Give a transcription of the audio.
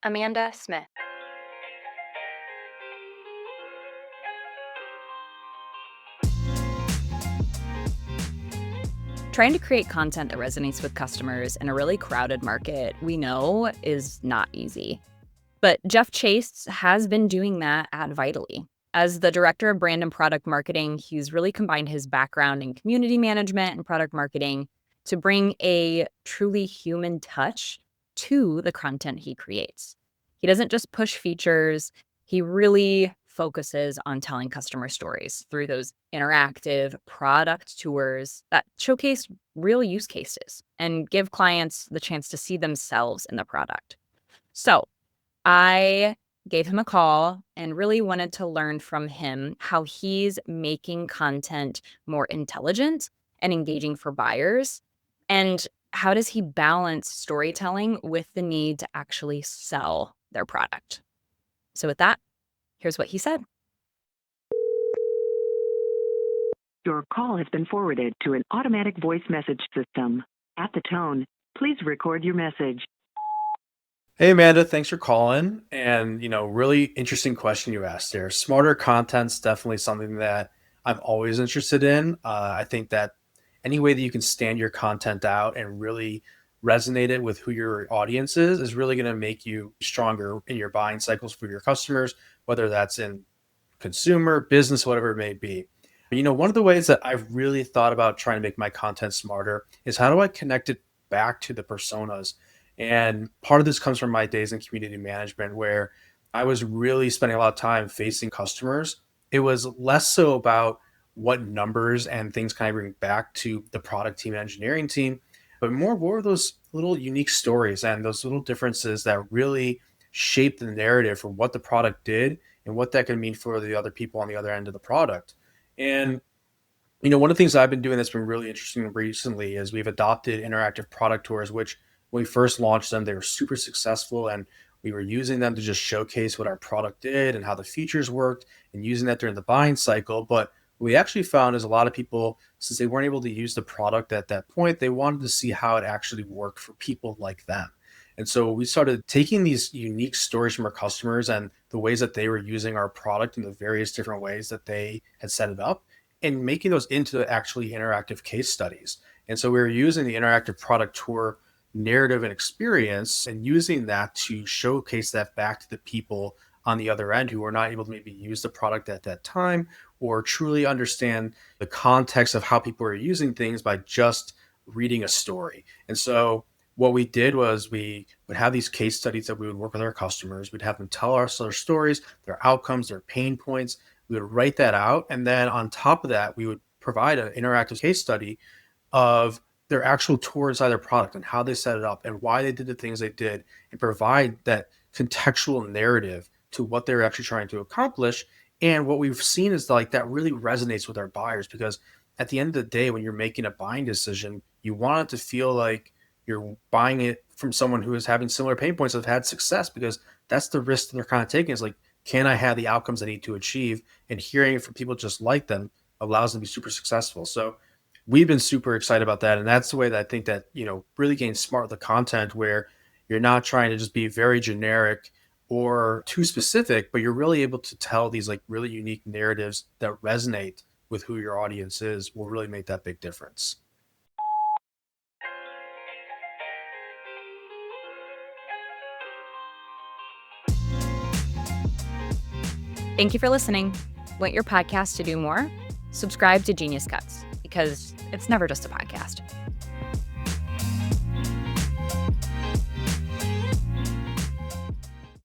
Amanda Smith. Trying to create content that resonates with customers in a really crowded market, we know is not easy. But Jeff Chase has been doing that at Vitally. As the director of brand and product marketing, he's really combined his background in community management and product marketing to bring a truly human touch to the content he creates. He doesn't just push features, he really focuses on telling customer stories through those interactive product tours that showcase real use cases and give clients the chance to see themselves in the product. So, I gave him a call and really wanted to learn from him how he's making content more intelligent and engaging for buyers. And how does he balance storytelling with the need to actually sell their product? So, with that, here's what he said. Your call has been forwarded to an automatic voice message system. At the tone, please record your message. Hey Amanda, thanks for calling. And really interesting question you asked there. Smarter content's definitely something that I'm always interested in. I think that any way that you can stand your content out and really resonate it with who your audience is really going to make you stronger in your buying cycles for your customers, whether that's in consumer, business, whatever it may be. One of the ways that I've really thought about trying to make my content smarter is how do I connect it back to the personas? And part of this comes from my days in community management where I was really spending a lot of time facing customers. It was less so about what numbers and things can I bring back to the product team, engineering team, but more what were those little unique stories and those little differences that really shape the narrative for what the product did and what that can mean for the other people on the other end of the product. And one of the things I've been doing that's been really interesting recently is we've adopted interactive product tours, which when we first launched them, they were super successful. And we were using them to just showcase what our product did and how the features worked and using that during the buying cycle. But what we actually found is a lot of people, since they weren't able to use the product at that point, they wanted to see how it actually worked for people like them. And so we started taking these unique stories from our customers and the ways that they were using our product in the various different ways that they had set it up and making those into actually interactive case studies. And so we were using the interactive product tour narrative and experience and using that to showcase that back to the people on the other end who were not able to maybe use the product at that time or truly understand the context of how people are using things by just reading a story. And so what we did was we would have these case studies that we would work with our customers. We'd have them tell us their stories, their outcomes, their pain points. We would write that out. And then on top of that, we would provide an interactive case study of their actual tour inside their product and how they set it up and why they did the things they did and provide that contextual narrative to what they're actually trying to accomplish. And what we've seen is like that really resonates with our buyers because at the end of the day, when you're making a buying decision, you want it to feel like you're buying it from someone who is having similar pain points that have had success because that's the risk that they're kind of taking is like, can I have the outcomes I need to achieve? And hearing it from people just like them allows them to be super successful. So we've been super excited about that. And that's the way that I think that, really getting smart with the content where you're not trying to just be very generic or too specific, but you're really able to tell these like really unique narratives that resonate with who your audience is will really make that big difference. Thank you for listening. Want your podcast to do more? Subscribe to Genius Cuts because it's never just a podcast.